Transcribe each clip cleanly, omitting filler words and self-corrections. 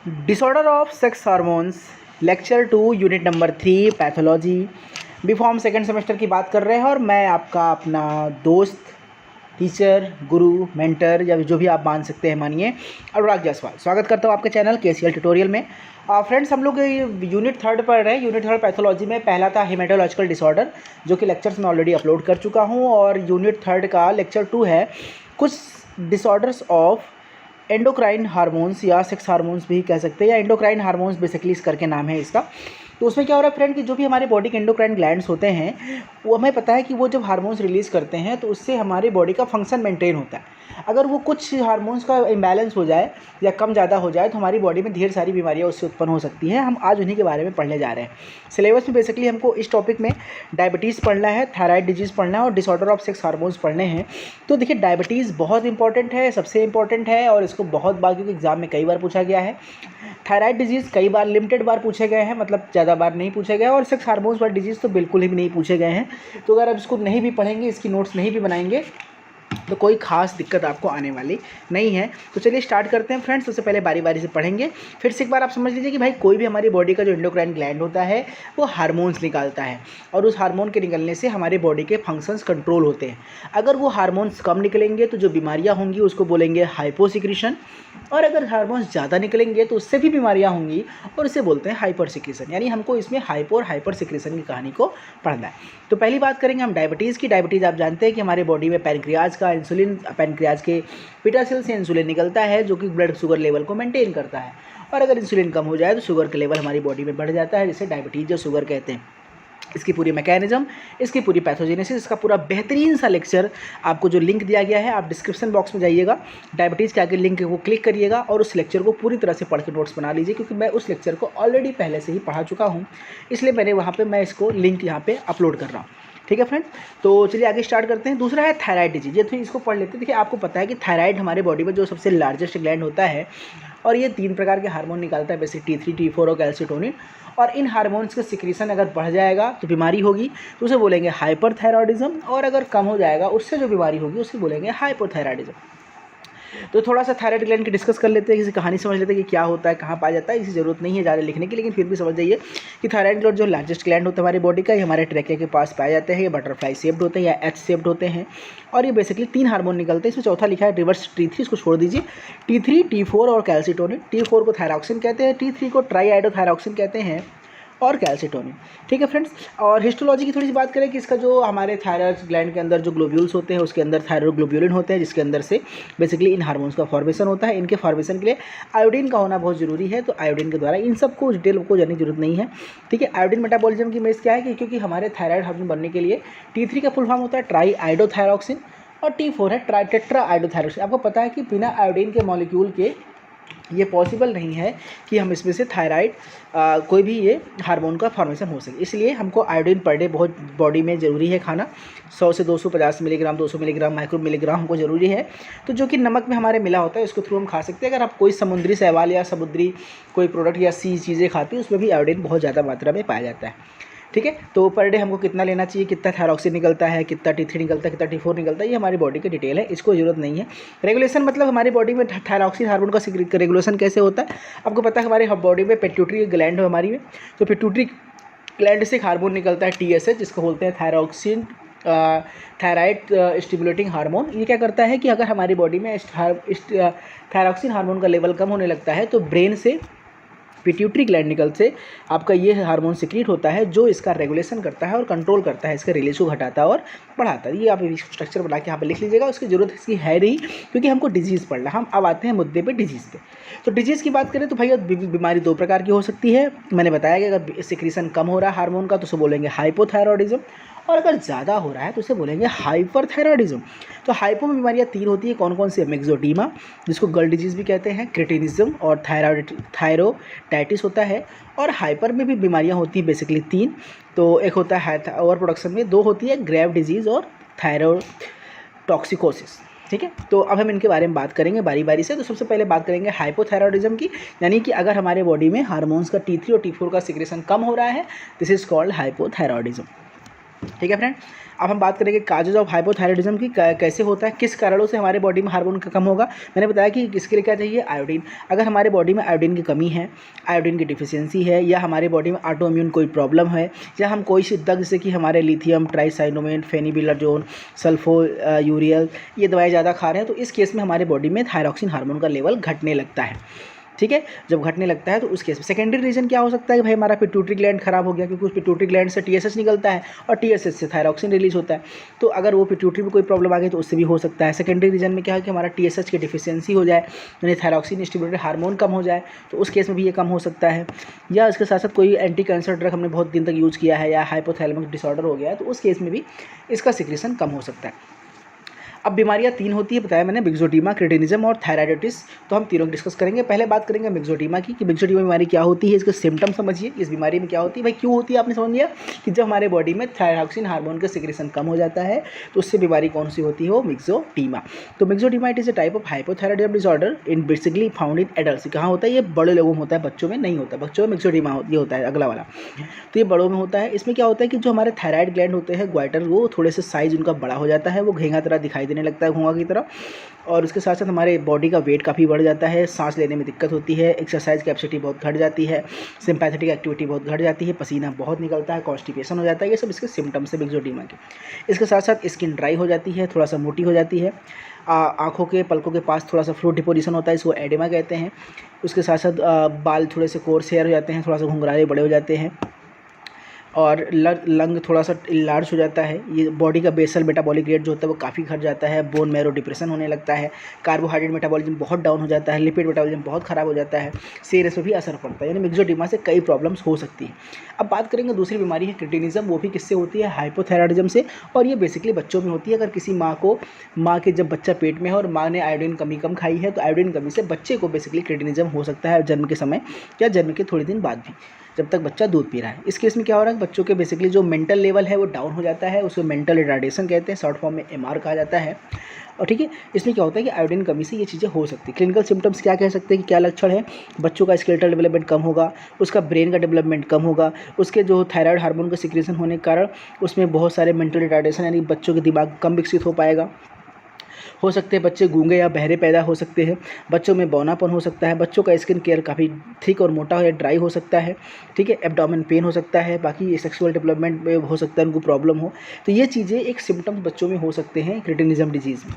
Disorder of sex hormones lecture 2 unit number 3 pathology B pharm second semester की बात कर रहे हैं और मैं आपका अपना दोस्त टीचर गुरु मेंटर या जो भी आप मान सकते हैं मानिए अनुराग जायसवाल स्वागत करता हूँ आपके चैनल KCL ट्यूटोरियल में। फ्रेंड्स हम लोग यूनिट थर्ड पढ़ रहे हैं। यूनिट थर्ड पैथोलॉजी में पहला था हेमेटोलॉजिकल डिसऑर्डर जो कि लेक्चर्स में ऑलरेडी अपलोड कर चुका हूँ और यूनिट थर्ड का लेक्चर 2 है कुछ डिसऑर्डर्स ऑफ एंडोक्राइन हार्मोन्स या सेक्स हार्मोन्स भी कह सकते हैं या एंडोक्राइन हार्मोन्स बेसिकली इस करके नाम है इसका। तो उसमें क्या हो रहा है फ्रेंड कि जो भी हमारे बॉडी के एंडोक्राइन ग्लैंड्स होते हैं वो हमें पता है कि वो जब हार्मोन्स रिलीज़ करते हैं तो उससे हमारी बॉडी का फंक्शन मेंटेन होता है। अगर वो कुछ हार्मोन्स का इम्बैलेंस हो जाए या कम ज़्यादा हो जाए तो हमारी बॉडी में ढेर सारी बीमारियाँ उससे उत्पन्न हो सकती हैं। हम आज उन्हीं के बारे में पढ़ने जा रहे हैं। सिलेबस में बेसिकली हमको इस टॉपिक में डायबिटीज़ पढ़ना है, थायराइड डिजीज़ पढ़ना है और डिसऑर्डर ऑफ सेक्स हार्मोन्स पढ़ने हैं। तो देखिए डायबिटीज़ बहुत इंपॉर्टेंट है, सबसे इंपॉर्टेंट है और इसको बहुत बार क्योंकि एग्जाम में कई बार पूछा गया है। थायराइड डिजीज़ कई बार लिमिटेड बार पूछे गए हैं, मतलब ज़्यादा बार नहीं पूछे गए और सेक्स हार्मोन्स वाले डिजीज़ तो बिल्कुल ही नहीं पूछे गए हैं। तो अगर आप इसको नहीं भी पढ़ेंगे, इसकी नोट्स नहीं भी बनाएंगे तो कोई खास दिक्कत आपको आने वाली नहीं है। तो चलिए स्टार्ट करते हैं फ्रेंड्स। सबसे पहले बारी बारी से पढ़ेंगे। फिर से एक बार आप समझ लीजिए कि भाई कोई भी हमारी बॉडी का जो एंडोक्राइन ग्लैंड होता है वो हार्मोन्स निकालता है और उस हार्मोन के निकलने से हमारे बॉडी के फंक्शंस कंट्रोल होते हैं। अगर वो हार्मोन्स कम निकलेंगे तो जो बीमारियाँ होंगी उसको बोलेंगे हाइपोसिक्रीशन और अगर हार्मोन्स ज़्यादा निकलेंगे तो उससे भी बीमारियाँ होंगी और उसे बोलते हैं हाइपर सिक्रीशन। यानी हमको इसमें हाइपो और हाइपर सिक्रीशन की कहानी को पढ़ना है। तो पहली बात करेंगे हम डायबिटीज़ की। डायबिटीज़ आप जानते हैं कि हमारे बॉडी में पैनक्रियाज का इंसुलिन, पैनक्रियाज के बीटा सेल से इंसुलिन निकलता है जो कि ब्लड शुगर लेवल को मेंटेन करता है और अगर इंसुलिन कम हो जाए तो शुगर का लेवल हमारी बॉडी में बढ़ जाता है जिसे डायबिटीज़ या शुगर कहते हैं। इसकी पूरी मैकेनिज्म, इसकी पूरी पैथोजेनेसिस, इसका पूरा बेहतरीन सा लेक्चर आपको जो लिंक दिया गया है आप डिस्क्रिप्शन बॉक्स में जाइएगा, डायबिटीज़ के आगे लिंक को क्लिक करिएगा और उस लेक्चर को पूरी तरह से पढ़ के नोट्स बना लीजिए क्योंकि मैं उस लेक्चर को ऑलरेडी पहले से ही पढ़ा चुका हूँ, इसलिए मैंने वहाँ पर मैं इसको लिंक यहाँ पर अपलोड कर रहा हूँ। ठीक है फ्रेंड, तो चलिए आगे स्टार्ट करते हैं। दूसरा है थायराइड डिजीज। ये तो इसको पढ़ लेते हैं। देखिए आपको पता है कि थायराइड हमारे बॉडी में जो सबसे लार्जेस्ट ग्लैंड होता है और ये 3 प्रकार के हार्मोन निकालता है, बेसिक T3, T4 और कैल्सिटोनिन। और इन हार्मोन्स का सिक्रीशन अगर बढ़ जाएगा तो बीमारी होगी तो उसे बोलेंगे हाइपरथायरॉयडिज्म और अगर कम हो जाएगा उससे जो बीमारी होगी उसे बोलेंगे हाइपोथायरॉयडिज्म। तो थोड़ा सा थायराइड ग्लैंड की डिस्कस कर लेते हैं, किसी कहानी समझ लेते हैं कि क्या होता है, कहाँ पाया जाता है। इसी ज़रूरत नहीं है ज़्यादा लिखने की, लेकिन फिर भी समझ जाइए कि थायराइड ग्लैंड जो लार्जेस्ट ग्लैंड होता है हमारे बॉडी का, ये हमारे ट्रैके के पास पाए जाते हैं। ये बटरफ्लाई शेप्ड होते हैं या एच शेप्ड होते हैं और ये बेसिकली 3 हार्मोन निकलते हैं। इसमें चौथा लिखा है रिवर्स T3, इसको छोड़ दीजिए। T3, T4 और कैल्सिटोनिन। T4 को थायरॉक्सिन कहते हैं, T3 को ट्राईआइडोथायरॉक्सिन कहते हैं और कैल्सिटोनिन। ठीक है फ्रेंड्स, और हिस्टोलॉजी की थोड़ी सी बात करें कि इसका जो हमारे थायराइड ग्लैंड के अंदर जो ग्लोब्यूल्स होते हैं उसके अंदर थायरोग्लोब्यूलिन होते हैं जिसके अंदर से बेसिकली इन हार्मोन्स का फॉर्मेशन होता है। इनके फॉर्मेशन के लिए आयोडीन का होना बहुत जरूरी है, तो आयोडीन के द्वारा इन सबको डिटेल को जानने की जरूरत नहीं है। ठीक है, आयोडीन मेटाबॉलिज्म की मेज क्या है कि क्योंकि हमारे थायराइड हार्मोन बनने के लिए T3 का फुल फॉर्म होता है ट्राईआइडोथायरॉक्सिन और T4 है टेट्राआइडोथायरॉक्सिन। आपको पता है कि बिना आयोडीन के मॉलिक्यूल के ये पॉसिबल नहीं है कि हम इसमें से थायराइड कोई भी ये हार्मोन का फॉर्मेशन हो सके, इसलिए हमको आयोडीन पर डे बहुत बॉडी में ज़रूरी है खाना। 100 से 250 मिलीग्राम, 200 मिलीग्राम, माइक्रो मिलीग्राम हमको ज़रूरी है। तो जो कि नमक में हमारे मिला होता है इसको थ्रू हम खा सकते हैं। अगर आप कोई समुद्री शैवाल या समुद्री कोई प्रोडक्ट या सी चीज़ें खाते हैं उसमें भी आयोडीन बहुत ज़्यादा मात्रा में पाया जाता है। ठीक है, तो पर डे हमको कितना लेना चाहिए, कितना थायरॉक्सिन निकलता है, कितना T3 निकलता है, कितना T4 निकलता है, ये हमारी बॉडी की डिटेल है, इसको ज़रूरत नहीं है। रेगुलेशन मतलब हमारी बॉडी में थायरॉक्सिन हार्मोन का रेगुलेशन कैसे होता है आपको पता है। हमारे बॉडी में पिट्यूटरी ग्लैंड है हमारी में, तो पिट्यूटरी ग्लैंड से एक हार्मोन निकलता है TSH जिसको बोलते हैं थायरॉक्सिन थायराइड स्टिमुलेटिंग हार्मोन। ये क्या करता है कि अगर हमारी बॉडी में थायरॉक्सिन हार्मोन का लेवल कम होने लगता है तो ब्रेन से पिट्यूटरी ग्लैंड निकल से आपका ये हार्मोन सिक्रीट होता है जो इसका रेगुलेशन करता है और कंट्रोल करता है, इसके रिलीज को घटाता है और बढ़ाता है। ये आप स्ट्रक्चर बना के यहाँ पे लिख लीजिएगा, उसकी ज़रूरत इसकी है नहीं क्योंकि हमको डिजीज़ पढ़ना। हम अब आते हैं मुद्दे पे डिजीज़ पे। तो डिजीज़ की बात करें तो भैया बीमारी 2 प्रकार की हो सकती है। मैंने बताया कि अगर सिक्रीशन कम हो रहा है हार्मोन का तो उसे बोलेंगे हाइपोथायरॉयडिज्म और अगर ज़्यादा हो रहा है तो उसे बोलेंगे हाइपरथायरॉयडिज्म। तो हाइपो में बीमारियाँ 3 होती है। कौन कौन सी? मेक्सोडीमा जिसको गर्ल डिजीज़ भी कहते हैं, क्रिटिनिज्म और थायरोडाइटिस होता है। और हाइपर में भी बीमारियाँ होती हैं बेसिकली 3। तो एक होता है ओवर प्रोडक्शन में, 2 होती है ग्रेव डिजीज़ और थायरोटॉक्सिकोसिस। ठीक है, तो अब हम इनके बारे में बात करेंगे बारी बारी से। तो सबसे पहले बात करेंगे हाइपोथायरॉयडिज्म की, यानी कि अगर हमारे बॉडी में हार्मोन्स का T3 और T4 का सिक्रेशन कम हो रहा है, दिस इज़ कॉल्ड हाइपोथायरॉयडिज्म। ठीक है फ्रेंड। अब हम बात करेंगे काजेज ऑफ हाइपोथायराइडिज्म की, कैसे होता है, किस कारणों से हमारे बॉडी में हार्मोन का कम होगा। मैंने बताया कि इसके लिए क्या चाहिए, आयोडीन। अगर हमारे बॉडी में आयोडीन की कमी है, आयोडीन की डिफिशियंसी है, या हमारे बॉडी में ऑटो इम्यून कोई प्रॉब्लम है, या हम कोई सी दग, जैसे कि हमारे लिथियम ट्राइसाइनोमेट, फेनिबिलाजोन, सल्फो यूरियल, ये दवाई ज़्यादा खा रहे हैं, तो इस केस में हमारे बॉडी में थायरॉक्सिन हार्मोन का लेवल घटने लगता है। ठीक है, जब घटने लगता है तो उस केस में सेकेंडरी रीजन क्या हो सकता है कि भाई हमारा पिट्यूटरी ग्लैंड खराब हो गया, क्योंकि उस पिट्यूटरी ग्लैंड से टीएसएच निकलता है और टीएसएच से थायरॉक्सिन रिलीज होता है। तो अगर वो पिट्यूटरी में कोई प्रॉब्लम आ गई तो उससे भी हो सकता है। सेकेंडरी रीजन में क्या है कि हमारा टीएसएच की डिफिशियंसी हो जाए, यानी थायरॉक्सिन स्टिमुलेटेड हार्मोन कम हो जाए, तो उस केस में भी ये कम हो सकता है। या इसके साथ साथ कोई एंटी कैंसर ड्रग हमने बहुत दिन तक यूज़ किया है, या हाइपोथैलेमिक डिसऑर्डर हो गया है, तो उस केस में भी इसका सिक्रीशन कम हो सकता है। अब बीमारियां 3 होती है, बताया मैंने, मिक्सोडीमा, क्रेटिनिज्म और थायराइडिटिस। तो हम तीनों की डिस्कस करेंगे। पहले बात करेंगे मिक्सोडीमा की, कि मिक्सोडीमा बीमारी क्या होती है, इसके सिम्टम समझिए, इस बीमारी में क्या होती है, भाई क्यों होती है, आपने समझ लिया कि जब हमारे बॉडी में थायरॉक्सिन हार्मोन का सिक्रेशन कम हो जाता है तो उससे बीमारी कौन सी होती है, वो मिक्सोडीमा। तो myxoedema it is a type of hypothyroidism disorder in basically found in adults. कहाँ होता है, ये बड़े लोगों में होता है, बच्चों में नहीं होता। बच्चों में मिक्सोडीमा ये होता है अगला वाला, तो ये बड़ों में होता है। इसमें क्या होता है कि जो हमारे थायराइड ग्लैंड होते हैं, ग्वाइटर, वो थोड़े से साइज उनका बड़ा हो जाता है, वो घेंगा तरह दिखाई देने लगता है, घोंघा की तरह। और उसके साथ साथ हमारे बॉडी का वेट काफ़ी बढ़ जाता है, सांस लेने में दिक्कत होती है, एक्सरसाइज कैपेसिटी बहुत घट जाती है, सिंपैथेटिक एक्टिविटी बहुत घट जाती है, पसीना बहुत निकलता है, कॉन्स्टिपेशन हो जाता है। ये सब इसके सिम्टम्स है मिक्सोडीमा के। इसके साथ साथ स्किन ड्राई हो जाती है, थोड़ा सा मोटी हो जाती है, आँखों के पलकों के पास थोड़ा सा फ्लूइड डिपोजिशन होता है, इसको एडेमा कहते हैं। उसके साथ साथ बाल थोड़े से कोर्स हेयर हो जाते हैं, थोड़ा सा घुंघराले बड़े हो जाते हैं, और लंग थोड़ा सा लार्ज हो जाता है। ये बॉडी का बेसल मेटाबॉलिक रेट जो होता है वो काफ़ी घट जाता है, बोन मैरो डिप्रेशन होने लगता है, कार्बोहाइड्रेट मेटाबॉलिज्म बहुत डाउन हो जाता है, लिपिड मेटाबॉलिज्म बहुत ख़राब हो जाता है, सीरस पे भी असर पड़ता है। यानी मिक्सोडीमा से कई प्रॉब्लम्स हो सकती है। अब बात करेंगे दूसरी बीमारी है क्रेटिनिज्म। वो भी किससे होती है, हाइपोथायराइडिज्म से, और ये बेसिकली बच्चों में होती है। अगर किसी माँ के जब बच्चा पेट में है और माँ ने आयोडीन कमी कम खाई है, तो आयोडीन कमी से बच्चे को बेसिकली क्रेटिनिज्म हो सकता है जन्म के समय या जन्म के थोड़े दिन बाद भी, जब तक बच्चा दूध पी रहा है। इस केस में क्या हो रहा है, बच्चों के बेसिकली जो मेंटल लेवल है वो डाउन हो जाता है, उसको मेंटल रिटार्डेशन कहते हैं, शॉर्ट फॉर्म में एमआर कहा जाता है। और ठीक है, इसमें क्या होता है कि आयोडीन कमी से ये चीज़ें हो सकती है। क्लिनिकल सिम्टम्स क्या कह सकते हैं कि क्या लक्षण है, बच्चों का स्केलेटल डेवलपमेंट कम होगा, उसका ब्रेन का डेवलपमेंट कम होगा, उसके जो थायराइड हार्मोन का सिक्रेशन होने के कारण उसमें बहुत सारे मेंटल रिटार्डेशन, यानी बच्चों के दिमाग कम विकसित हो पाएगा। हो सकते हैं बच्चे गूंगे या बहरे पैदा हो सकते हैं, बच्चों में बौनापन हो सकता है, बच्चों का स्किन केयर काफ़ी थिक और मोटा या ड्राई हो सकता है। ठीक है, एब्डोमेन पेन हो सकता है, बाकी सेक्सुअल डेवलपमेंट में हो सकता है उनको प्रॉब्लम हो। तो ये चीज़ें एक सिम्टम्स बच्चों में हो सकते हैं क्रेटिनिज्म डिजीज़ में।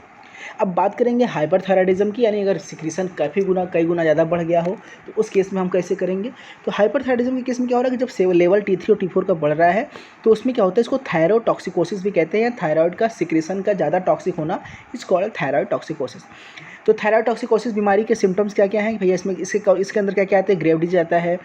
अब बात करेंगे हाइपरथायराइडिज्म की, यानी अगर सिक्रीशन कई गुना ज़्यादा बढ़ गया हो तो उस केस में हम कैसे करेंगे। तो हाइपरथायराइडिज्म के केस में क्या हो रहा है कि जब लेवल T3 और T4 का बढ़ रहा है तो उसमें क्या होता है, इसको थायरोटॉक्सिकोसिस भी कहते हैं। थायराइड का सिक्रीशन का ज़्यादा टॉक्सिक होना इज कॉल्ड थायराइडटॉक्सिकोसिस। तो थायराइडटॉक्सिकोसिस बीमारी के सिम्टम्स क्या क्या हैं भैया, इसके अंदर क्या क्या आता है, ग्रेव डिजीज आता है,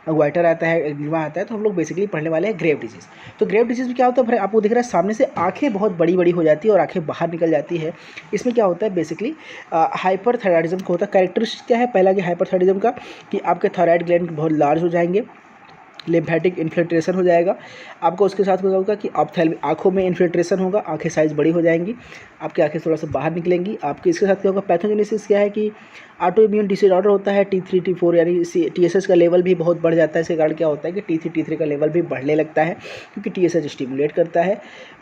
ग्वाइटर आता है, एग्जिमा आता है। तो हम लोग बेसिकली पढ़ने वाले हैं ग्रेव डिजीज़। तो ग्रेव डिजीज़ में क्या होता है, आपको दिख रहा है सामने से आंखें बहुत बड़ी बड़ी हो जाती है और आंखें बाहर निकल जाती है। इसमें क्या होता है, बेसिकली हाइपरथायराइडिज्म का होता है। कैरेक्टरिस्टिक क्या है, पहला कि हाइपरथायराइडिज्म का कि आपके थायराइड ग्लैंड बहुत लार्ज हो जाएंगे, लिम्फेटिक इन्फिल्ट्रेशन हो जाएगा आपको। उसके साथ क्या होगा कि ऑप्थेल्मिक आँखों में इन्फिल्ट्रेशन होगा, आंखें साइज़ बड़ी हो जाएंगी, आपकी आंखें थोड़ा सा बाहर निकलेंगी आपके। इसके साथ क्या होगा, पैथोजेनेसिस क्या है कि ऑटो इम्यून डिसऑर्डर होता है, T3 T4 यानी TSH का लेवल भी बहुत बढ़ जाता है। इसके कारण क्या होता है कि T3 T3 का लेवल भी बढ़ने लगता है, क्योंकि TSH स्टिमुलेट करता है।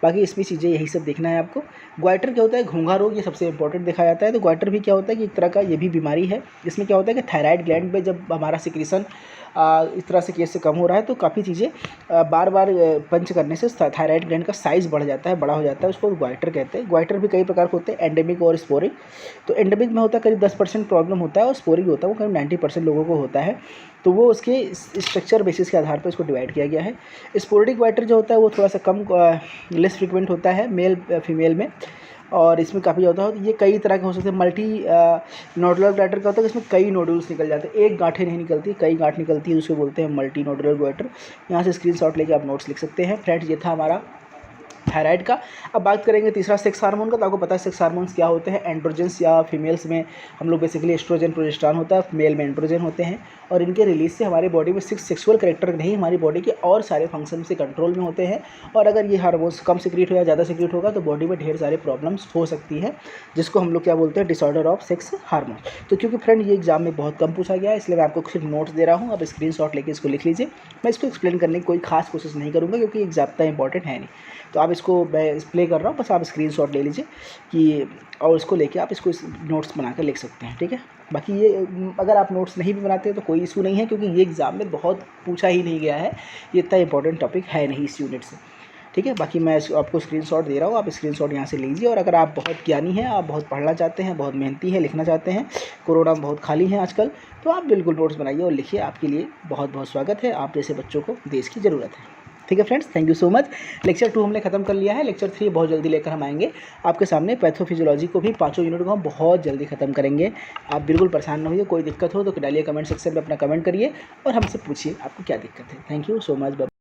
बाकी इसमें चीज़ें यही सब देखना है आपको। ग्वाइटर क्या होता है, घोंघा रोग, ये सबसे इंपॉर्टेंट देखा जाता है। तो ग्वाइटर भी क्या होता है कि एक तरह का ये भी बीमारी है। इसमें क्या होता है कि थायराइड ग्लैंड में जब हमारा सिक्रीशन इस तरह से केस से कम हो रहा है तो काफ़ी चीज़ें बार बार पंच करने से थायराइड ग्लैंड का साइज़ बढ़ जाता है, बड़ा हो जाता है, उसको ग्वाइटर कहते हैं। ग्वाइटर भी कई प्रकार के होते हैं, एंडेमिक और स्पोरिक। तो एंडेमिक में होता है करीब 10% प्रॉब्लम होता है, और स्पोरिक होता है वो करीब 90% लोगों को होता है। तो वो उसके स्ट्रक्चर बेसिस के आधार पर इसको डिवाइड किया गया है। स्पोरिक ग्वाइटर जो होता है वो थोड़ा सा कम लेस फ्रिक्वेंट होता है मेल फीमेल में, और इसमें काफ़ी ज़्यादा होता है। ये कई तरह के हो सकते हैं। मल्टी नोडुलर ग्वाइटर का होता है, इसमें कई नोडुल्स निकल जाते हैं, एक गांठें नहीं निकलती, कई गांठ निकलती है, उसको बोलते हैं मल्टी नोडुलर ग्वाइटर। यहाँ से स्क्रीनशॉट लेके आप नोट्स लिख सकते हैं। फ्रेंड्स, ये था हमारा थायराइड का। अब बात करेंगे तीसरा सेक्स हार्मोन का। तो आपको पता है सेक्स हार्मोन्स क्या होते हैं। एंड्रोजेंस या फीमेल्स में हम लोग बेसिकली एस्ट्रोजन प्रोजेस्टेरॉन होता है, मेल में एंड्रोजन होते हैं, और इनके रिलीज से हमारी बॉडी में सिर्फ सेक्सुअल कैरेक्टर नहीं, हमारी बॉडी के और सारे फंक्शन से कंट्रोल में होते हैं। और अगर ये हार्मोन्स कम सिक्रीट हो या ज़्यादा सिक्रीट होगा तो बॉडी में ढेर सारे प्रॉब्लम्स हो सकती है, जिसको हम लोग क्या बोलते हैं, डिसऑर्डर ऑफ सेक्स हार्मोन। तो क्योंकि फ्रेंड ये एग्जाम में बहुत कम पूछा गया है, इसलिए मैं आपको सिर्फ नोट्स दे रहा हूँ। अब स्क्रीनशॉट लेके इसको लिख लीजिए। मैं इसको एक्सप्लेन करने की कोई खास कोशिश नहीं करूँगा क्योंकि एग्जाम इतना इंपॉर्टेंट है नहीं। तो आप इसको मैं प्ले कर रहा हूँ, बस आप स्क्रीनशॉट ले लीजिए कि, और इसको लेके आप इसको नोट्स बनाकर लिख सकते हैं, ठीक है। बाकी ये अगर आप नोट्स नहीं भी बनाते हो तो कोई इशू नहीं है, क्योंकि ये एग्ज़ाम में बहुत पूछा ही नहीं गया है, ये इतना इंपॉर्टेंट टॉपिक है नहीं इस यूनिट से, ठीक है। बाकी मैं आपको स्क्रीनशॉट दे रहा हूँ, आप स्क्रीनशॉट यहाँ से लीजिए। और अगर आप बहुत ज्ञानी हैं, आप बहुत पढ़ना चाहते हैं, बहुत मेहनती हैं, लिखना चाहते हैं, कोरोना में बहुत खाली हैं आजकल, तो आप बिल्कुल नोट्स बनाइए और लिखिए। आपके लिए बहुत बहुत स्वागत है, आप जैसे बच्चों को देश की ज़रूरत है, ठीक है friends. Thank you so much. Lecture 2 हमने खत्म कर लिया है। लेक्चर 3 बहुत जल्दी लेकर हम आएंगे आपके सामने। पैथोफिजियोलॉजी को भी 5 यूनिट को हम बहुत जल्दी खत्म करेंगे। आप बिल्कुल परेशान न होइए, कोई दिक्कत हो तो डालिए कमेंट सेक्शन में अपना कमेंट करिए और हमसे पूछिए आपको क्या दिक्कत है। Thank you so much.